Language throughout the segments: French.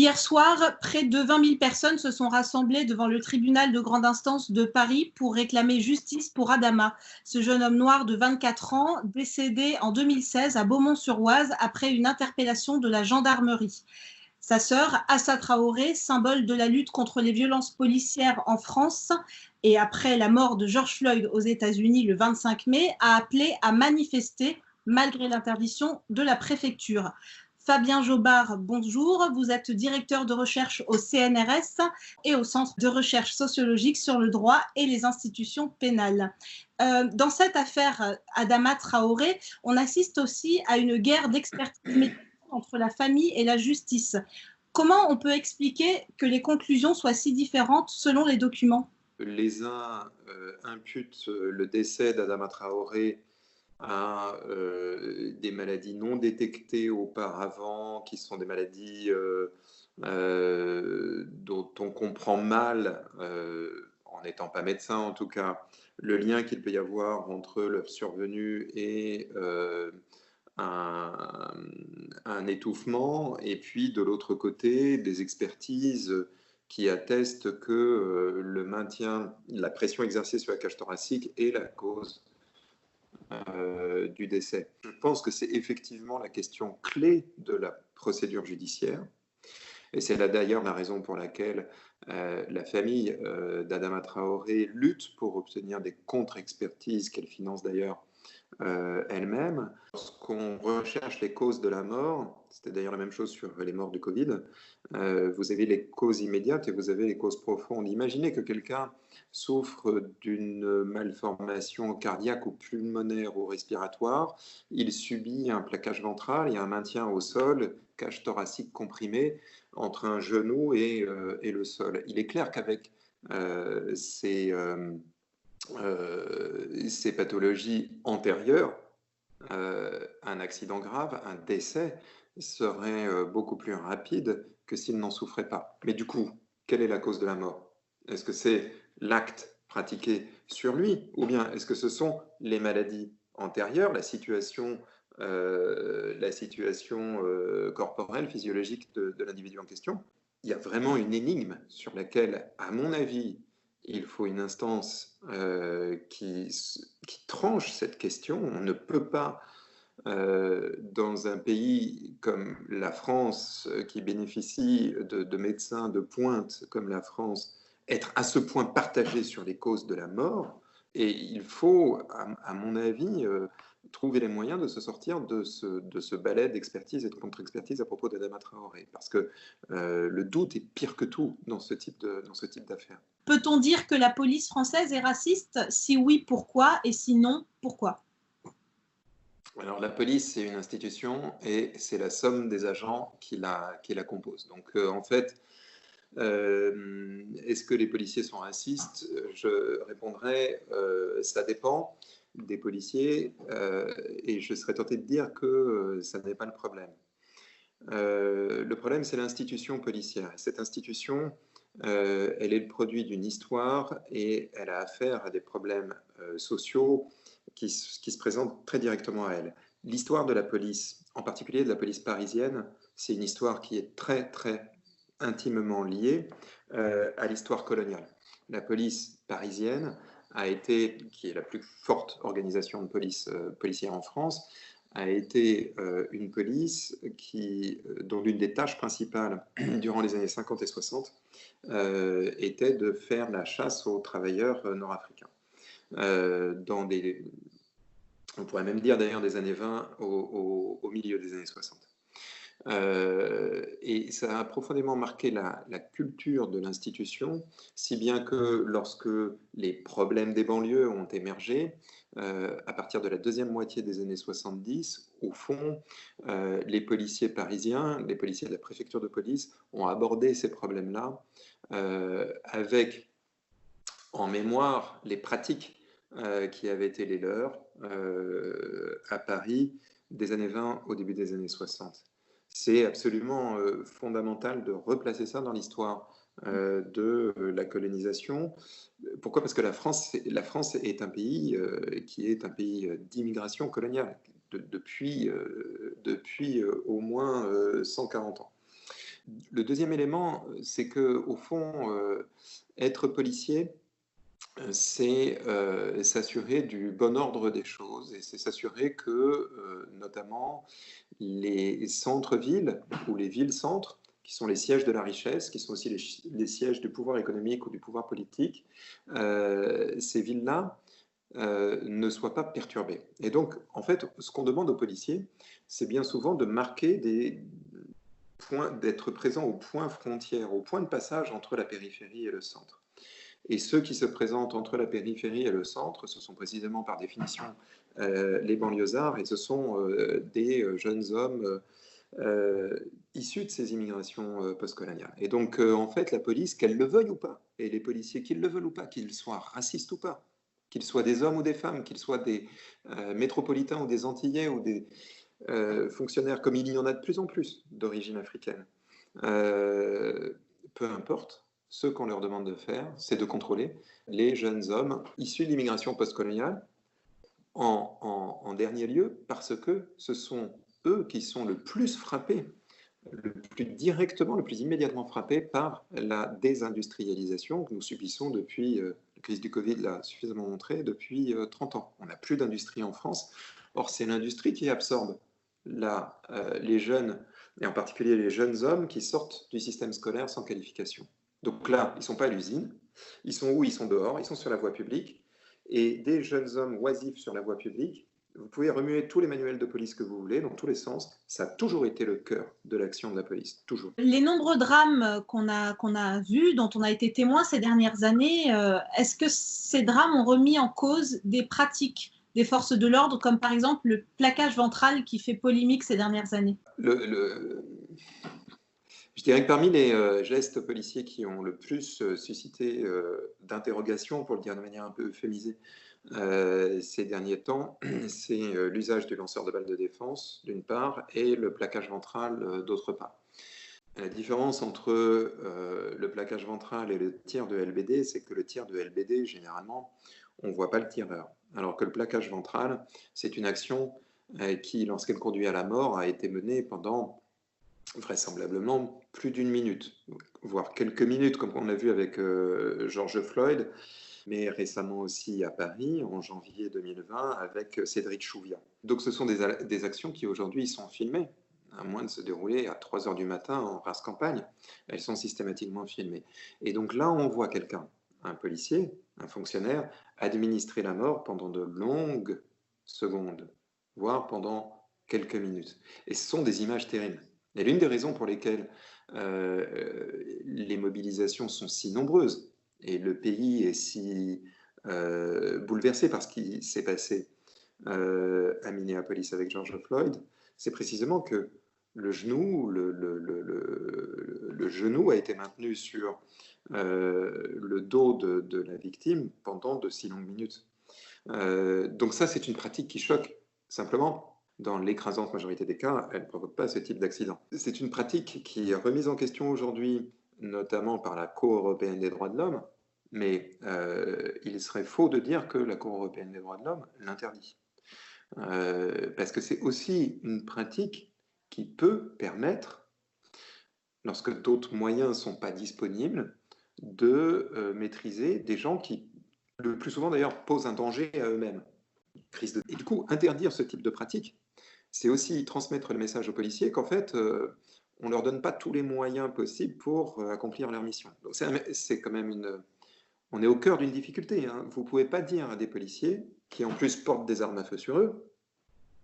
Hier soir, près de 20 000 personnes se sont rassemblées devant le tribunal de grande instance de Paris pour réclamer justice pour Adama, ce jeune homme noir de 24 ans, décédé en 2016 à Beaumont-sur-Oise après une interpellation de la gendarmerie. Sa sœur, Assa Traoré, symbole de la lutte contre les violences policières en France et après la mort de George Floyd aux États-Unis le 25 mai, a appelé à manifester malgré l'interdiction de la préfecture. Fabien Jobard, bonjour. Vous êtes directeur de recherche au CNRS et au Centre de recherche sociologique sur le droit et les institutions pénales. Dans cette affaire Adama Traoré, on assiste aussi à une guerre d'expertise entre la famille et la justice. Comment on peut expliquer que les conclusions soient si différentes selon les documents? Les uns imputent le décès d'Adama Traoré à des maladies non détectées auparavant, qui sont des maladies dont on comprend mal, en n'étant pas médecin en tout cas, le lien qu'il peut y avoir entre leur survenue et un étouffement, et puis de l'autre côté, des expertises qui attestent que le maintien, la pression exercée sur la cage thoracique est la cause du décès. Je pense que c'est effectivement la question clé de la procédure judiciaire. Et c'est là d'ailleurs la raison pour laquelle la famille d'Adama Traoré lutte pour obtenir des contre-expertises qu'elle finance d'ailleurs elle-même. Lorsqu'on recherche les causes de la mort, c'était d'ailleurs la même chose sur les morts du Covid, vous avez les causes immédiates et vous avez les causes profondes. Imaginez que quelqu'un souffre d'une malformation cardiaque ou pulmonaire ou respiratoire, il subit un plaquage ventral et un maintien au sol, cage thoracique comprimée entre un genou et le sol. Il est clair qu'avec ces pathologies antérieures, un accident grave, un décès serait beaucoup plus rapide que s'il n'en souffrait pas. Mais du coup, quelle est la cause de la mort? Est-ce que c'est l'acte pratiqué sur lui, ou bien est-ce que ce sont les maladies antérieures, la situation corporelle, physiologique de l'individu en question? Il y a vraiment une énigme sur laquelle, à mon avis, il faut une instance qui tranche cette question. On ne peut pas, dans un pays comme la France, qui bénéficie de médecins de pointe comme la France, être à ce point partagé sur les causes de la mort. Et il faut, à mon avis, trouver les moyens de se sortir de ce balai d'expertise et de contre-expertise à propos d'Adama Traoré. Parce que le doute est pire que tout dans ce type d'affaires. Peut-on dire que la police française est raciste? Si oui, pourquoi? Et si non, pourquoi? Alors la police, c'est une institution et c'est la somme des agents qui la composent. Donc en fait, est-ce que les policiers sont racistes? Je répondrai, ça dépend des policiers, et je serais tenté de dire que ça n'est pas le problème. Le problème, c'est l'institution policière. Cette institution, elle est le produit d'une histoire et elle a affaire à des problèmes sociaux qui se présentent très directement à elle. L'histoire de la police, en particulier de la police parisienne, c'est une histoire qui est très, très intimement liée à l'histoire coloniale. La police parisienne a été, qui est la plus forte organisation de police policière en France, a été une police dont l'une des tâches principales durant les années 50 et 60 était de faire la chasse aux travailleurs nord-africains. On pourrait même dire d'ailleurs des années 20 au milieu des années 60. Et ça a profondément marqué la culture de l'institution, si bien que lorsque les problèmes des banlieues ont émergé, à partir de la deuxième moitié des années 70, au fond, les policiers parisiens, les policiers de la préfecture de police ont abordé ces problèmes-là avec en mémoire les pratiques qui avaient été les leurs à Paris des années 20 au début des années 60. C'est absolument fondamental de replacer ça dans l'histoire de la colonisation. Pourquoi? Parce que la France est un pays qui est un pays d'immigration coloniale depuis au moins 140 ans. Le deuxième élément, c'est que au fond, être policier, c'est s'assurer du bon ordre des choses et c'est s'assurer que, notamment, les centres-villes ou les villes-centres, qui sont les sièges de la richesse, qui sont aussi les sièges du pouvoir économique ou du pouvoir politique, ces villes-là ne soient pas perturbées. Et donc, en fait, ce qu'on demande aux policiers, c'est bien souvent de marquer des points, d'être présent au point frontière, au point de passage entre la périphérie et le centre. Et ceux qui se présentent entre la périphérie et le centre, ce sont précisément par définition les banlieusards, et ce sont des jeunes hommes issus de ces immigrations postcoloniales. Et donc, en fait, la police, qu'elle le veuille ou pas, et les policiers, qu'ils le veulent ou pas, qu'ils soient racistes ou pas, qu'ils soient des hommes ou des femmes, qu'ils soient des métropolitains ou des Antillais ou des fonctionnaires, comme il y en a de plus en plus d'origine africaine, peu importe, ce qu'on leur demande de faire, c'est de contrôler les jeunes hommes issus de l'immigration postcoloniale, en dernier lieu, parce que ce sont eux qui sont le plus frappés, le plus directement, le plus immédiatement frappés par la désindustrialisation que nous subissons depuis, la crise du Covid l'a suffisamment montré, depuis 30 ans. On n'a plus d'industrie en France. Or, c'est l'industrie qui absorbe les jeunes, et en particulier les jeunes hommes qui sortent du système scolaire sans qualification. Donc là, ils ne sont pas à l'usine. Ils sont où? Ils sont dehors, ils sont sur la voie publique. Et des jeunes hommes oisifs sur la voie publique, vous pouvez remuer tous les manuels de police que vous voulez, dans tous les sens, ça a toujours été le cœur de l'action de la police, toujours. Les nombreux drames qu'on a vus, dont on a été témoin ces dernières années, est-ce que ces drames ont remis en cause des pratiques des forces de l'ordre, comme par exemple le plaquage ventral qui fait polémique ces dernières années? Je dirais que parmi les gestes policiers qui ont le plus suscité d'interrogations, pour le dire de manière un peu euphémisée, ces derniers temps, c'est l'usage du lanceur de balles de défense, d'une part, et le plaquage ventral, d'autre part. La différence entre le plaquage ventral et le tir de LBD, c'est que le tir de LBD, généralement, on ne voit pas le tireur. Alors que le plaquage ventral, c'est une action qui, lorsqu'elle conduit à la mort, a été menée pendant vraisemblablement plus d'une minute, voire quelques minutes, comme on a vu avec George Floyd, mais récemment aussi à Paris, en janvier 2020, avec Cédric Chouviat. Donc ce sont des actions qui aujourd'hui sont filmées, à moins de se dérouler à 3 heures du matin en race campagne. Elles sont systématiquement filmées. Et donc là, on voit quelqu'un, un policier, un fonctionnaire, administrer la mort pendant de longues secondes, voire pendant quelques minutes. Et ce sont des images terribles. Et l'une des raisons pour lesquelles les mobilisations sont si nombreuses et le pays est si bouleversé par ce qui s'est passé à Minneapolis avec George Floyd, c'est précisément que le genou a été maintenu sur le dos de la victime pendant de si longues minutes. Donc ça, c'est une pratique qui choque. Simplement, dans l'écrasante majorité des cas, elle ne provoque pas ce type d'accident. C'est une pratique qui est remise en question aujourd'hui, notamment par la Cour européenne des droits de l'homme, mais il serait faux de dire que la Cour européenne des droits de l'homme l'interdit. Parce que c'est aussi une pratique qui peut permettre, lorsque d'autres moyens ne sont pas disponibles, de maîtriser des gens qui, le plus souvent d'ailleurs, posent un danger à eux-mêmes. Et du coup, interdire ce type de pratique, c'est aussi transmettre le message aux policiers qu'en fait, on ne leur donne pas tous les moyens possibles pour accomplir leur mission. Donc c'est quand même on est au cœur d'une difficulté. Hein. Vous ne pouvez pas dire à des policiers, qui en plus portent des armes à feu sur eux,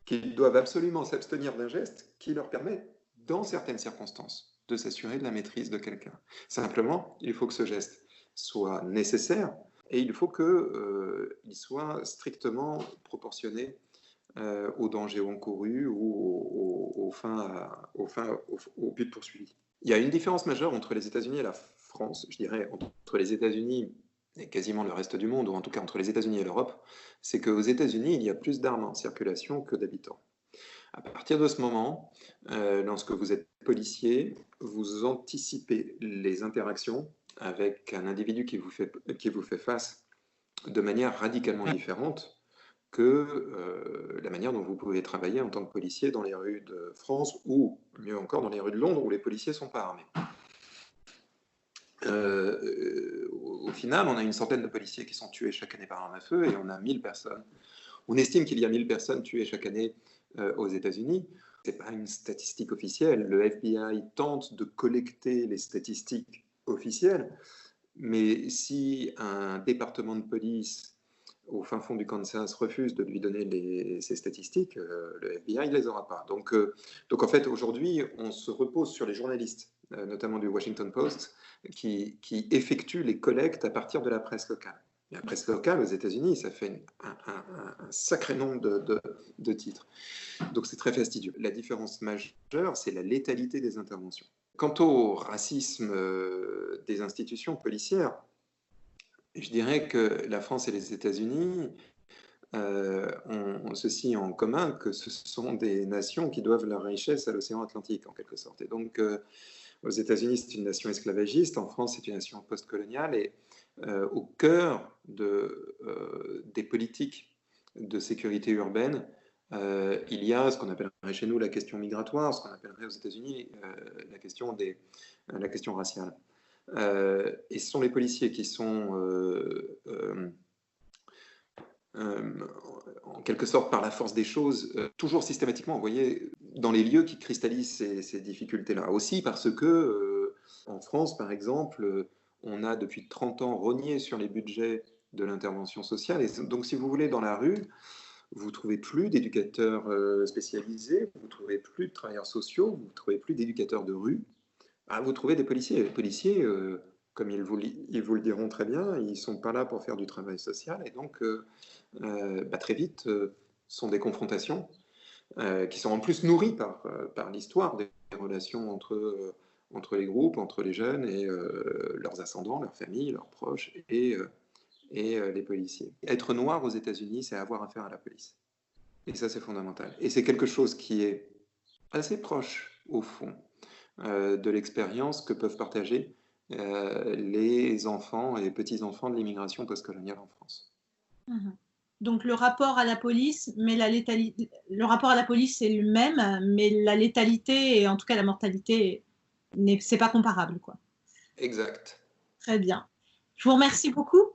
qu'ils doivent absolument s'abstenir d'un geste qui leur permet, dans certaines circonstances, de s'assurer de la maîtrise de quelqu'un. Simplement, il faut que ce geste soit nécessaire et il faut qu'il soit strictement proportionné au danger encouru ou au but poursuivi. Il y a une différence majeure entre les États-Unis et la France, je dirais, entre les États-Unis et quasiment le reste du monde, ou en tout cas entre les États-Unis et l'Europe, c'est qu'aux États-Unis, il y a plus d'armes en circulation que d'habitants. À partir de ce moment, lorsque vous êtes policier, vous anticipez les interactions avec un individu qui vous fait face de manière radicalement différente que la manière dont vous pouvez travailler en tant que policier dans les rues de France ou, mieux encore, dans les rues de Londres où les policiers ne sont pas armés. Au final, on a une centaine de policiers qui sont tués chaque année par arme à feu et on a 1000 personnes. On estime qu'il y a 1000 personnes tuées chaque année aux États-Unis. Ce n'est pas une statistique officielle. Le FBI tente de collecter les statistiques officielles, mais si un département de police au fin fond du Kansas refuse de lui donner ces statistiques, le FBI ne les aura pas. Donc en fait, aujourd'hui, on se repose sur les journalistes, notamment du Washington Post, qui effectuent les collectes à partir de la presse locale. Et la presse locale aux États-Unis, ça fait un sacré nombre de titres. Donc c'est très fastidieux. La différence majeure, c'est la létalité des interventions. Quant au racisme des institutions policières, je dirais que la France et les États-Unis ont ceci en commun, que ce sont des nations qui doivent leur richesse à l'océan Atlantique, en quelque sorte. Et donc, aux États-Unis, c'est une nation esclavagiste, en France, c'est une nation post-coloniale, et au cœur des politiques de sécurité urbaine, il y a ce qu'on appellerait chez nous la question migratoire, ce qu'on appellerait aux États-Unis la question raciale. Et ce sont les policiers qui sont, en quelque sorte, par la force des choses, toujours systématiquement envoyés dans les lieux qui cristallisent ces difficultés-là. Aussi parce que, en France, par exemple, on a depuis 30 ans rogné sur les budgets de l'intervention sociale. Et donc, si vous voulez, dans la rue, vous ne trouvez plus d'éducateurs spécialisés, vous ne trouvez plus de travailleurs sociaux, vous ne trouvez plus d'éducateurs de rue. Vous trouvez des policiers. Les policiers, comme ils vous le diront très bien, ils ne sont pas là pour faire du travail social. Et donc, très vite, sont des confrontations qui sont en plus nourries par l'histoire des relations entre les groupes, entre les jeunes et leurs ascendants, leurs familles, leurs proches et les policiers. Être noir aux États-Unis, c'est avoir affaire à la police. Et ça, c'est fondamental. Et c'est quelque chose qui est assez proche, au fond, de l'expérience que peuvent partager les enfants et les petits-enfants de l'immigration postcoloniale en France. Mmh. Donc le rapport à la police, mais le rapport à la police c'est le même, mais la létalité et en tout cas la mortalité, c'est pas comparable, quoi. Exact. Très bien. Je vous remercie beaucoup.